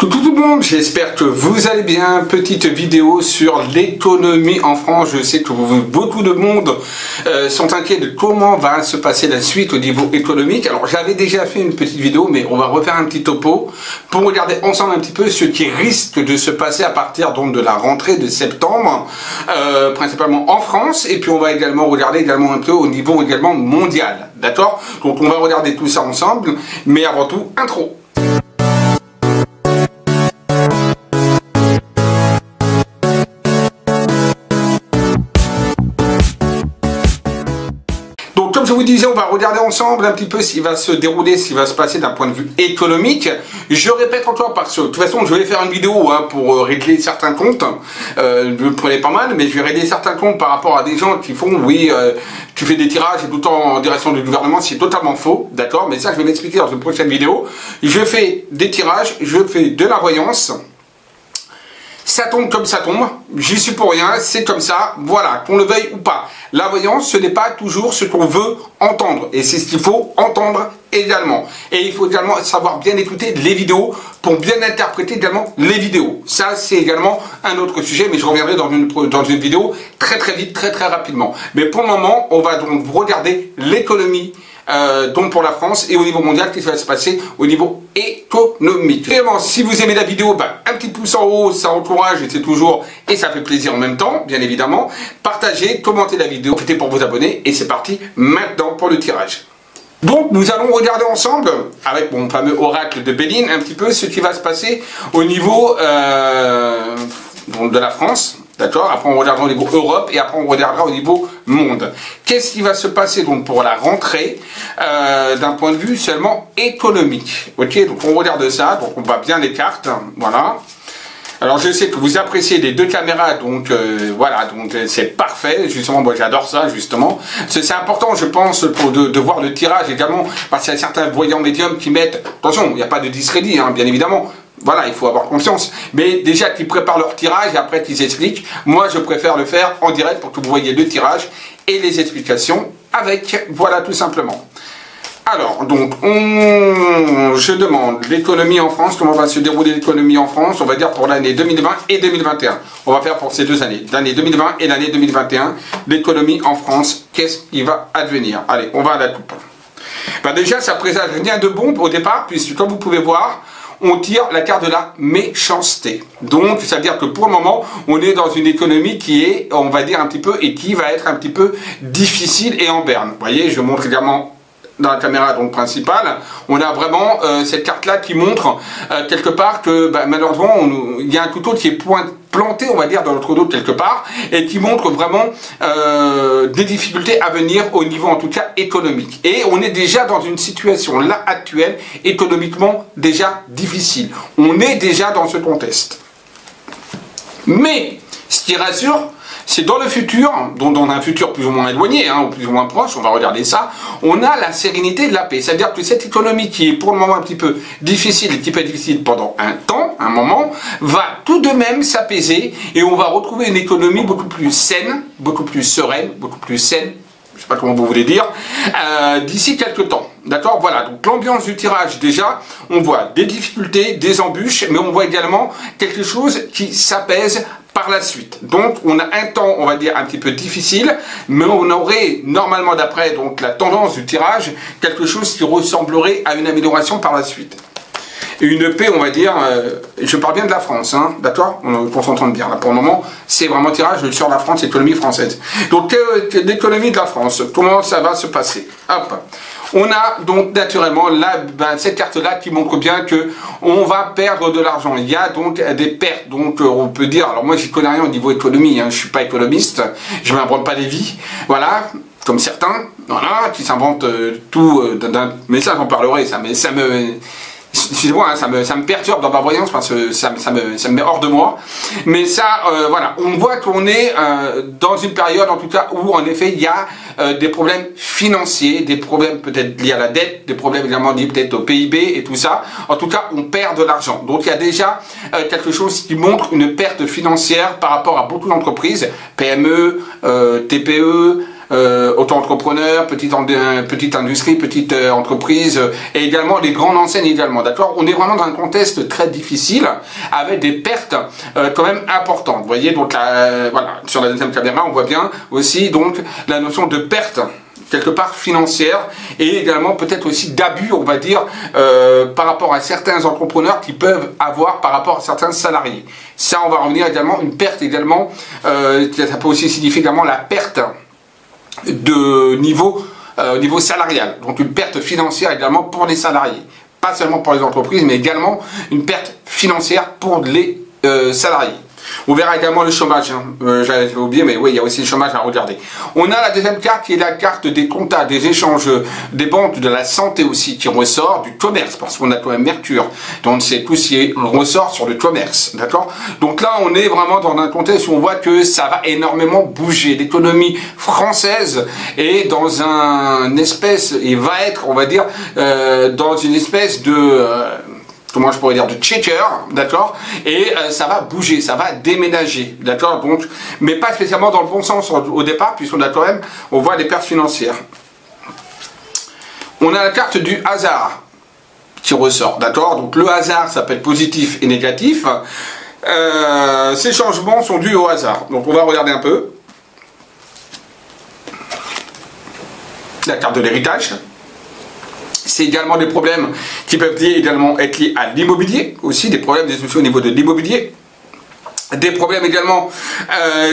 Coucou tout le monde, j'espère que vous allez bien. Petite vidéo sur l'économie en France. Je sais que beaucoup de monde sont inquiets de comment va se passer la suite au niveau économique. Alors j'avais déjà fait une petite vidéo, mais on va refaire un petit topo pour regarder ensemble un petit peu ce qui risque de se passer à partir donc de la rentrée de septembre, principalement en France. Et puis on va également regarder également un peu au niveau également mondial. D'accord? Donc on va regarder tout ça ensemble, mais avant tout, intro. Comme je vous disais, on va regarder ensemble un petit peu ce qui va se dérouler, ce qui va se passer d'un point de vue économique. Je répète encore parce que de toute façon, je vais faire une vidéo pour régler certains comptes. Je me prenais pas mal, mais je vais régler certains comptes par rapport à des gens qui font, oui, tu fais des tirages et tout le temps en direction du gouvernement, c'est totalement faux, d'accord? Mais ça, je vais l'expliquer dans une prochaine vidéo. Je fais des tirages, je fais de la voyance. Ça tombe comme ça tombe, j'y suis pour rien, c'est comme ça, voilà, qu'on le veuille ou pas. La voyance, ce n'est pas toujours ce qu'on veut entendre, et c'est ce qu'il faut entendre également. Et il faut également savoir bien écouter les vidéos pour bien interpréter également les vidéos. Ça, c'est également un autre sujet, mais je reviendrai dans une vidéo très vite, très rapidement. Mais pour le moment, on va donc regarder l'économie. Donc pour la France et au niveau mondial, qu'est-ce qui va se passer au niveau économique. Vraiment, si vous aimez la vidéo, un petit pouce en haut, ça encourage et c'est toujours, et ça fait plaisir en même temps, bien évidemment. Partagez, commentez la vidéo, profitez pour vous abonner et c'est parti maintenant pour le tirage. Donc nous allons regarder ensemble, avec mon fameux oracle de Béline, un petit peu ce qui va se passer au niveau de la France. D'accord. Après on regardera au niveau Europe et après on regardera au niveau monde. Qu'est-ce qui va se passer donc pour la rentrée d'un point de vue seulement économique. Ok, donc on regarde ça, donc on voit bien les cartes, voilà. Alors je sais que vous appréciez les deux caméras, donc voilà, donc c'est parfait, justement, moi j'adore ça, justement. C'est important, je pense, de voir le tirage également, parce qu'il y a certains voyants médiums qui mettent, attention, il n'y a pas de discrédit, hein, bien évidemment. Voilà, il faut avoir confiance. Mais déjà qu'ils préparent leur tirage et après qu'ils expliquent, moi je préfère le faire en direct pour que vous voyez le tirage et les explications avec, voilà tout simplement. Alors, donc, je demande l'économie en France, comment va se dérouler l'économie en France, on va dire pour l'année 2020 et 2021. On va faire pour ces deux années, l'année 2020 et l'année 2021, l'économie en France, qu'est-ce qui va advenir? Allez, on va à la coupe. Déjà, ça présage rien de bon au départ, puisque comme vous pouvez voir, on tire la carte de la méchanceté. Donc, ça veut dire que pour le moment, on est dans une économie qui est, on va dire un petit peu, et qui va être un petit peu difficile et en berne. Vous voyez, je montre également dans la caméra donc principale, on a vraiment cette carte-là qui montre quelque part que malheureusement, il y a un couteau qui est planté, on va dire, dans notre dos quelque part, et qui montre vraiment des difficultés à venir au niveau, en tout cas, économique. Et on est déjà dans une situation, là, actuelle, économiquement, déjà difficile. On est déjà dans ce contexte. Mais, ce qui rassure, c'est dans le futur, donc dans un futur plus ou moins éloigné, ou plus ou moins proche, on va regarder ça, on a la sérénité de la paix. C'est-à-dire que cette économie qui est pour le moment un petit peu difficile et qui peut être difficile pendant un temps, un moment, va tout de même s'apaiser et on va retrouver une économie beaucoup plus saine, beaucoup plus sereine, beaucoup plus saine, je ne sais pas comment vous voulez dire, d'ici quelques temps. D'accord, voilà, donc l'ambiance du tirage déjà, on voit des difficultés, des embûches, mais on voit également quelque chose qui s'apaise par la suite. Donc on a un temps, on va dire, un petit peu difficile, mais on aurait normalement d'après donc la tendance du tirage, quelque chose qui ressemblerait à une amélioration par la suite. Et une paix, on va dire, je parle bien de la France, d'accord, qu'on s'entende bien, là pour le moment, c'est vraiment tirage sur la France, l'économie française. Donc l'économie de la France, comment ça va se passer? Hop. On a donc naturellement là, cette carte-là qui montre bien que on va perdre de l'argent. Il y a donc des pertes. Donc on peut dire, alors moi j'y connais rien au niveau économie, je suis pas économiste, je m'invente pas des vies, voilà, comme certains, voilà, qui s'inventent tout. Mais ça j'en parlerai, excusez-moi, ça me perturbe dans ma voyance parce que ça me met hors de moi. Mais ça, voilà, on voit qu'on est dans une période, en tout cas, où en effet, il y a des problèmes financiers, des problèmes peut-être liés à la dette, des problèmes également liés peut-être au PIB et tout ça. En tout cas, on perd de l'argent. Donc, il y a déjà quelque chose qui montre une perte financière par rapport à beaucoup d'entreprises, PME, TPE, auto-entrepreneurs, petite industrie, petite entreprise, et également les grandes enseignes également, d'accord. On est vraiment dans un contexte très difficile, avec des pertes quand même importantes. Vous voyez, donc voilà, sur la deuxième caméra, on voit bien aussi donc la notion de perte quelque part financière, et également peut-être aussi d'abus, on va dire, par rapport à certains entrepreneurs qui peuvent avoir par rapport à certains salariés. Ça, on va revenir également, une perte également, ça peut aussi signifier également la perte de niveau salarial, donc une perte financière également pour les salariés, pas seulement pour les entreprises, mais également une perte financière pour les salariés. On verra également le chômage, hein. J'avais oublié, mais oui, il y a aussi le chômage à regarder. On a la deuxième carte qui est la carte des comptas, des échanges, des banques, de la santé aussi, qui ressort du commerce, parce qu'on a quand même Mercure. Donc c'est tout ce qui ressort sur le commerce, d'accord. Donc là, on est vraiment dans un contexte où on voit que ça va énormément bouger. L'économie française est dans un espèce, et va être, on va dire, dans une espèce de... comment je pourrais dire, de checker, d'accord, et ça va bouger, ça va déménager, d'accord, donc, mais pas spécialement dans le bon sens au départ, puisqu'on a quand même, on voit des pertes financières. On a la carte du hasard qui ressort, d'accord, donc le hasard, ça peut être positif et négatif. Ces changements sont dus au hasard, donc on va regarder un peu. La carte de l'héritage. C'est également des problèmes qui peuvent également être liés à l'immobilier, aussi des problèmes, des soucis au niveau de l'immobilier. Des problèmes également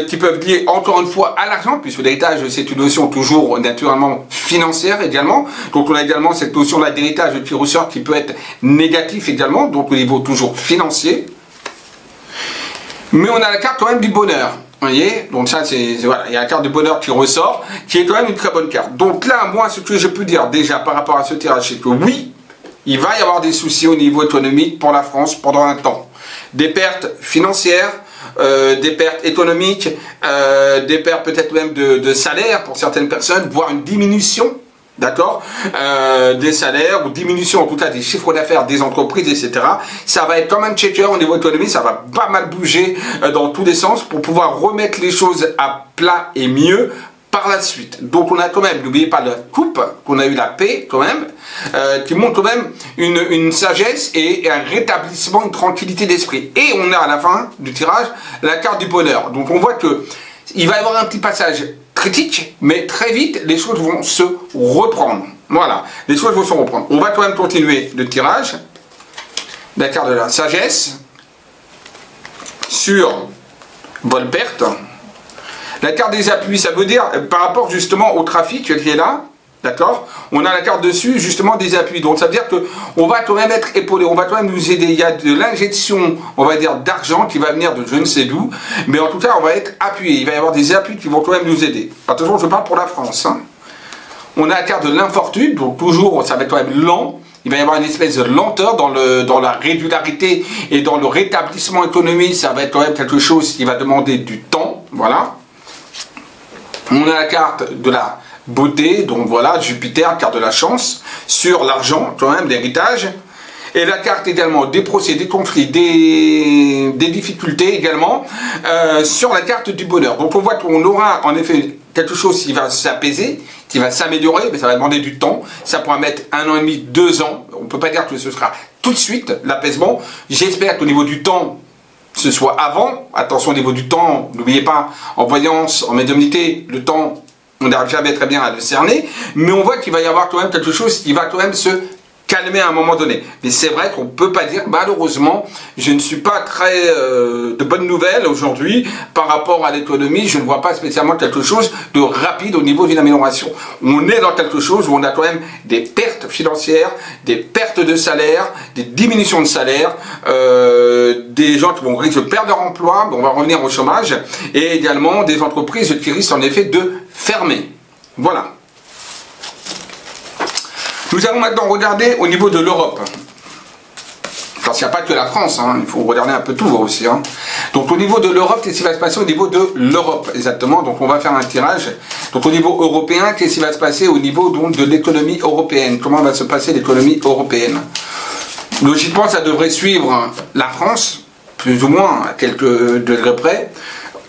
qui peuvent lier encore une fois à l'argent, puisque l'héritage c'est une notion toujours naturellement financière également. Donc on a également cette notion-là d'héritage qui ressort qui peut être négatif également, donc au niveau toujours financier. Mais on a la carte quand même du bonheur. Vous voyez, donc ça c'est, voilà, il y a la carte de bonheur qui ressort, qui est quand même une très bonne carte. Donc là, moi, ce que je peux dire déjà par rapport à ce tirage, c'est que oui, il va y avoir des soucis au niveau économique pour la France pendant un temps. Des pertes financières, des pertes économiques, des pertes peut-être même de salaire pour certaines personnes, voire une diminution, d'accord, des salaires, ou diminution en tout cas des chiffres d'affaires des entreprises, etc. Ça va être comme un checker au niveau économique, ça va pas mal bouger dans tous les sens pour pouvoir remettre les choses à plat et mieux par la suite. Donc on a quand même, n'oubliez pas la coupe, qu'on a eu la paix quand même, qui montre quand même une sagesse et un rétablissement, une tranquillité d'esprit. Et on a à la fin du tirage la carte du bonheur. Donc on voit que il va y avoir un petit passage critique, mais très vite les choses vont se reprendre. Voilà, les choses vont se reprendre. On va quand même continuer le tirage. La carte de la sagesse sur bonne perte. La carte des appuis, ça veut dire par rapport justement au trafic qui est là, d'accord, on a la carte dessus justement des appuis, donc ça veut dire que on va quand même être épaulé, on va quand même nous aider. Il y a de l'injection, on va dire, d'argent qui va venir de je ne sais d'où, mais en tout cas on va être appuyé, il va y avoir des appuis qui vont quand même nous aider. Attention, je parle pour la France, hein. On a la carte de l'infortune, donc toujours ça va être quand même lent. Il va y avoir une espèce de lenteur dans la régularité et dans le rétablissement économique. Ça va être quand même quelque chose qui va demander du temps, voilà. On a la carte de la beauté, donc voilà, Jupiter, carte de la chance, sur l'argent, quand même, l'héritage. Et la carte également des procès, des conflits, des difficultés également, sur la carte du bonheur. Donc on voit qu'on aura en effet quelque chose qui va s'apaiser, qui va s'améliorer, mais ça va demander du temps. Ça pourra mettre 1 an et demi, 2 ans. On ne peut pas dire que ce sera tout de suite l'apaisement. J'espère qu'au niveau du temps, ce soit avant. Attention au niveau du temps, n'oubliez pas, en voyance, en médiumnité, le temps, on n'arrive jamais très bien à le cerner, mais on voit qu'il va y avoir quand même quelque chose qui va quand même se calmer à un moment donné. Mais c'est vrai qu'on ne peut pas dire, malheureusement, je ne suis pas très de bonnes nouvelles aujourd'hui par rapport à l'économie. Je ne vois pas spécialement quelque chose de rapide au niveau d'une amélioration. On est dans quelque chose où on a quand même des pertes financières, des pertes de salaire, des diminutions de salaire, des gens qui vont risquer de perdre leur emploi, on va revenir au chômage, et également des entreprises qui risquent en effet de fermer. Voilà. Nous allons maintenant regarder au niveau de l'Europe. Parce qu'il n'y a pas que la France, hein, il faut regarder un peu tout aussi. Hein. Donc au niveau de l'Europe, qu'est-ce qui va se passer au niveau de l'Europe exactement? Donc on va faire un tirage. Donc au niveau européen, qu'est-ce qui va se passer au niveau donc, de l'économie européenne? Comment va se passer l'économie européenne? Logiquement, ça devrait suivre la France, plus ou moins à quelques degrés près.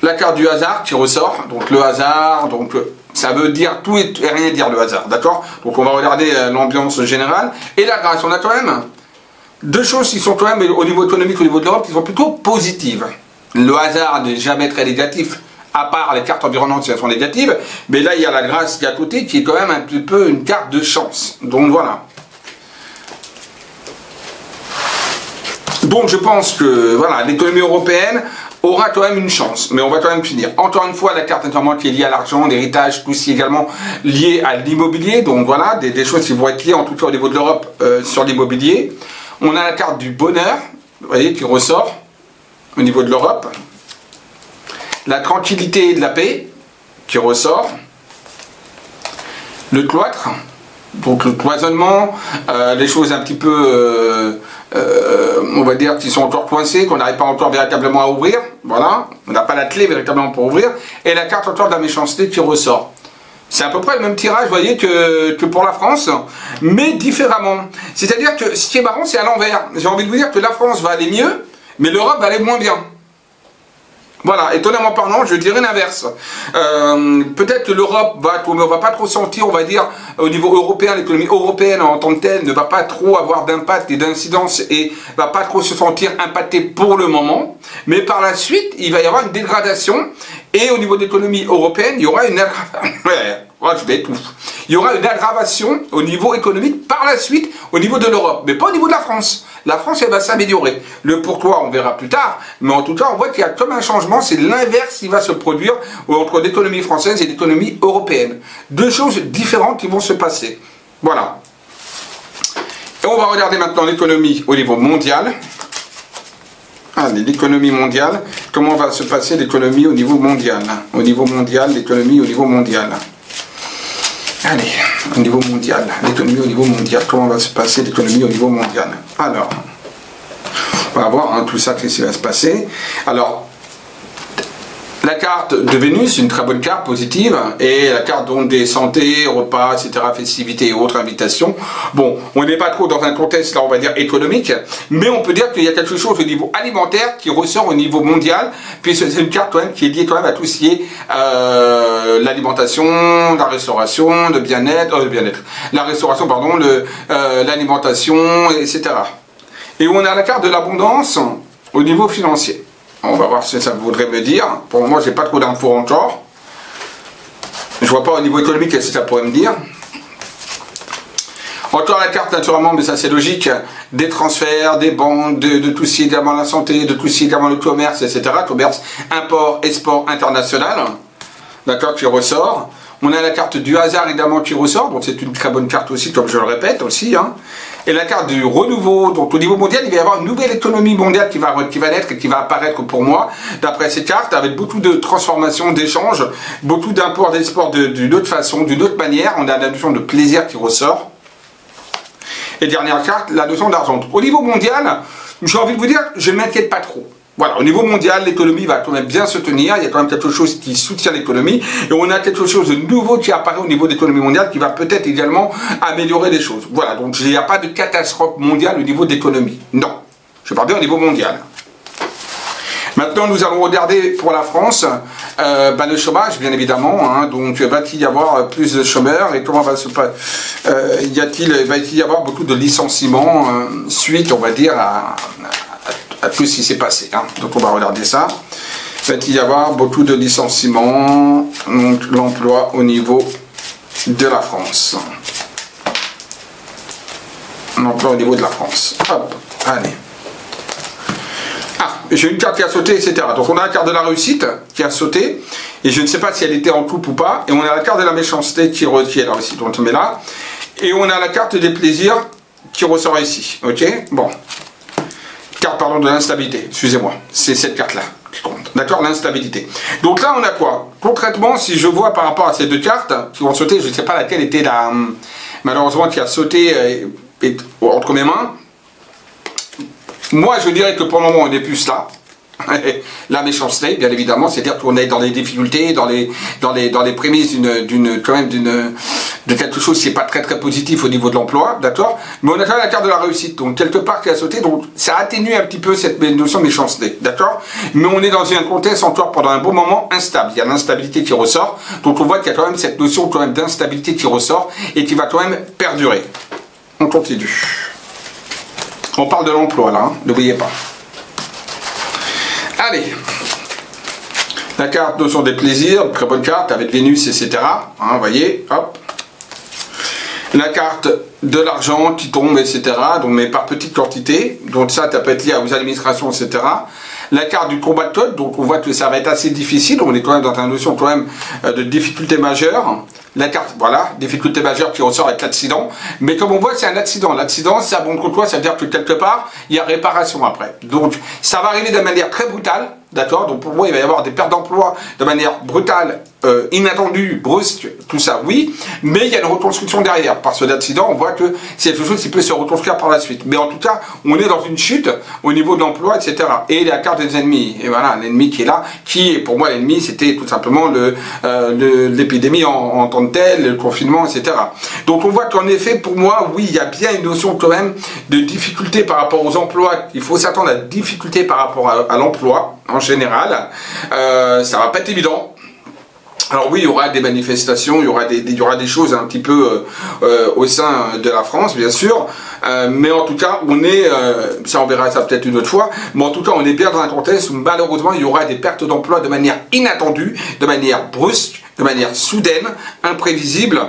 La carte du hasard qui ressort, donc le hasard, donc Ça veut dire tout et rien dire le hasard, d'accord? Donc on va regarder l'ambiance générale. Et la grâce, on a quand même deux choses qui sont quand même au niveau économique, au niveau de l'Europe, qui sont plutôt positives. Le hasard n'est jamais très négatif, à part les cartes environnantes qui sont négatives, mais là il y a la grâce qui est à côté, qui est quand même un petit peu une carte de chance. Donc voilà. Donc je pense que voilà, l'économie européenne aura quand même une chance, mais on va quand même finir. Encore une fois, la carte notamment qui est liée à l'argent, l'héritage, tout ce qui est également lié à l'immobilier, donc voilà, des choses qui vont être liées en tout cas au niveau de l'Europe sur l'immobilier. On a la carte du bonheur, vous voyez, qui ressort au niveau de l'Europe. La tranquillité et de la paix, qui ressort. Le cloître, donc le cloisonnement, les choses un petit peu, on va dire, qui sont encore coincées, qu'on n'arrive pas encore véritablement à ouvrir. Voilà, on n'a pas la clé véritablement pour ouvrir. Et la carte encore de la méchanceté qui ressort. C'est à peu près le même tirage, vous voyez, que pour la France, mais différemment. C'est-à-dire que ce qui est marrant, c'est à l'envers. J'ai envie de vous dire que la France va aller mieux, mais l'Europe va aller moins bien. Voilà, étonnamment parlant, je dirais l'inverse. Peut-être que l'Europe ne va pas trop sentir, on va dire, au niveau européen, l'économie européenne en tant que telle ne va pas trop avoir d'impact et d'incidence et va pas trop se sentir impactée pour le moment. Mais par la suite, il va y avoir une dégradation et au niveau de l'économie européenne, il y aura une il y aura une aggravation au niveau économique par la suite au niveau de l'Europe, mais pas au niveau de la France. La France, elle va s'améliorer. Le pourquoi, on verra plus tard, mais en tout cas, on voit qu'il y a comme un changement, c'est l'inverse qui va se produire entre l'économie française et l'économie européenne. Deux choses différentes qui vont se passer. Voilà. Et on va regarder maintenant l'économie au niveau mondial. Allez, l'économie mondiale. Comment va se passer l'économie au niveau mondial? Au niveau mondial, l'économie au niveau mondial. Allez, au niveau mondial, l'économie au niveau mondial, comment va se passer l'économie au niveau mondial? Alors, on va voir tout ça, qu'est-ce qui va se passer. Alors, la carte de Vénus, une très bonne carte positive, et la carte donc des santé, repas, etc., festivités et autres invitations. Bon, on n'est pas trop dans un contexte, là, on va dire, économique, mais on peut dire qu'il y a quelque chose au niveau alimentaire qui ressort au niveau mondial, puisque c'est une carte quand même qui est liée quand même à tout ce qui est l'alimentation, la restauration, le bien-être, la restauration, pardon, l'alimentation, etc. Et on a la carte de l'abondance au niveau financier. On va voir ce que ça voudrait me dire. Pour moi, j'ai pas trop d'infos encore. Je vois pas au niveau économique ce que ça pourrait me dire. Encore la carte, naturellement, mais ça c'est logique, des transferts, des banques, de tout ce qui est également la santé, de tout ce qui est également le commerce, etc. Commerce, import, export international. D'accord, qui ressort. On a la carte du hasard également qui ressort, donc c'est une très bonne carte aussi, comme je le répète aussi. Hein. Et la carte du renouveau, donc au niveau mondial, il va y avoir une nouvelle économie mondiale qui va naître et qui va apparaître pour moi, d'après ces cartes, avec beaucoup de transformations, d'échanges, beaucoup d'imports, d'exports d'une autre façon, d'une autre manière. On a la notion de plaisir qui ressort. Et dernière carte, la notion d'argent. Au niveau mondial, j'ai envie de vous dire, je ne m'inquiète pas trop. Voilà, au niveau mondial, l'économie va quand même bien se tenir, il y a quand même quelque chose qui soutient l'économie, et on a quelque chose de nouveau qui apparaît au niveau de l'économie mondiale qui va peut-être également améliorer les choses. Voilà, donc il n'y a pas de catastrophe mondiale au niveau de l'économie. Non, je parle bien au niveau mondial. Maintenant, nous allons regarder pour la France le chômage, bien évidemment. Hein, donc, va-t-il y avoir plus de chômeurs et comment va se passer va-t-il y avoir beaucoup de licenciements suite, on va dire, à tout ce qui s'est passé. Hein. Donc, on va regarder ça. Va-t-il y avoir beaucoup de licenciements, donc l'emploi au niveau de la France. L'emploi au niveau de la France. Hop, allez. J'ai une carte qui a sauté, etc. Donc on a la carte de la réussite qui a sauté, et je ne sais pas si elle était en coupe ou pas, et on a la carte de la méchanceté qui est là aussi, donc on met là, et on a la carte des plaisirs qui ressort ici, ok. Bon. Carte, pardon, de l'instabilité, excusez-moi, c'est cette carte-là qui compte, d'accord, l'instabilité. Donc là on a quoi? Concrètement, si je vois par rapport à ces deux cartes qui vont sauter, je ne sais pas laquelle était la, malheureusement, qui a sauté entre mes mains. Moi, je dirais que pour le moment, on est plus là. La méchanceté, bien évidemment, c'est-à-dire qu'on est dans les difficultés, dans les prémices de quelque chose qui n'est pas très très positif au niveau de l'emploi, d'accord? Mais on a quand même la carte de la réussite, donc quelque part qui a sauté, donc ça atténue un petit peu cette notion de méchanceté, d'accord? Mais on est dans un contexte encore pendant un bon moment instable, il y a l'instabilité qui ressort, donc on voit qu'il y a quand même cette notion quand même d'instabilité qui ressort et qui va quand même perdurer. On continue. On parle de l'emploi là, hein, n'oubliez pas. Allez. La carte notion des plaisirs, très bonne carte avec Vénus, etc. Hein, vous voyez, hop. La carte de l'argent qui tombe, etc. Donc, mais par petite quantité. Donc ça peut être lié aux administrations, etc. La carte du combat de code, donc on voit que ça va être assez difficile. On est quand même dans une notion quand même de difficulté majeure. La carte, voilà, difficulté majeure qui ressort avec l'accident. Mais comme on voit, c'est un accident. L'accident, ça montre quoi? Ça veut dire que quelque part, il y a réparation après. Donc, ça va arriver de manière très brutale. D'accord? Donc pour moi, il va y avoir des pertes d'emploi de manière brutale, inattendue, brusque, tout ça, oui. Mais il y a une reconstruction derrière. Par ce d'accident, on voit que c'est quelque chose qui peut se reconstruire par la suite. Mais en tout cas, on est dans une chute au niveau de l'emploi, etc. Et la carte des ennemis. Et voilà, l'ennemi qui est là, qui est pour moi l'ennemi, c'était tout simplement l'épidémie en tant que telle, le confinement, etc. Donc on voit qu'en effet, pour moi, oui, il y a bien une notion quand même de difficulté par rapport aux emplois. Il faut s'attendre à la difficulté par rapport à l'emploi. En général, ça va pas être évident. Alors oui, il y aura des manifestations, il y aura des choses un petit peu au sein de la France, bien sûr. Mais en tout cas, on est, ça on verra ça peut-être une autre fois, mais en tout cas, on est bien dans un contexte où malheureusement, il y aura des pertes d'emploi de manière inattendue, de manière brusque, de manière soudaine, imprévisible.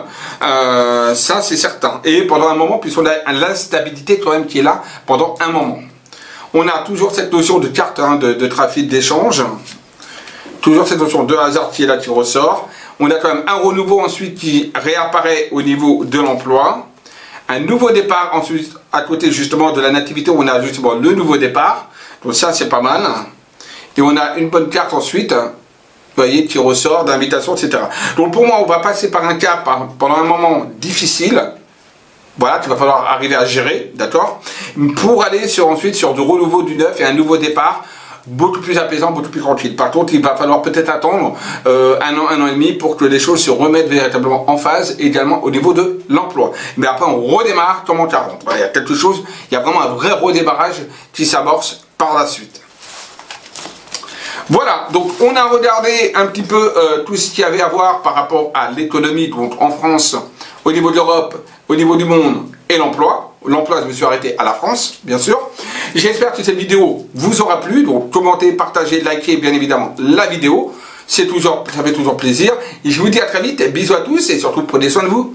Ça, c'est certain. Et pendant un moment, puisqu'on a l'instabilité quand même qui est là pendant un moment. On a toujours cette notion de carte hein, de trafic d'échange. Toujours cette notion de hasard qui est là, qui ressort. On a quand même un renouveau ensuite qui réapparaît au niveau de l'emploi. Un nouveau départ ensuite à côté justement de la nativité où on a justement le nouveau départ. Donc ça c'est pas mal. Et on a une bonne carte ensuite, vous voyez, qui ressort d'invitation, etc. Donc pour moi on va passer par un cap pendant un moment difficile. Voilà, qu'il va falloir arriver à gérer, d'accord? Pour aller ensuite sur du renouveau du neuf et un nouveau départ beaucoup plus apaisant, beaucoup plus tranquille. Par contre, il va falloir peut-être attendre un an et demi pour que les choses se remettent véritablement en phase, également au niveau de l'emploi. Mais après, on redémarre comme en 40. Voilà, il y a quelque chose, il y a vraiment un vrai redémarrage qui s'amorce par la suite. Voilà, donc on a regardé un petit peu tout ce qu'il y avait à voir par rapport à l'économie, donc en France, au niveau de l'Europe, au niveau du monde et l'emploi. L'emploi, je me suis arrêté à la France, bien sûr. J'espère que cette vidéo vous aura plu. Donc, commentez, partagez, likez bien évidemment la vidéo. Ça fait toujours plaisir. Et je vous dis à très vite. Bisous à tous et surtout prenez soin de vous.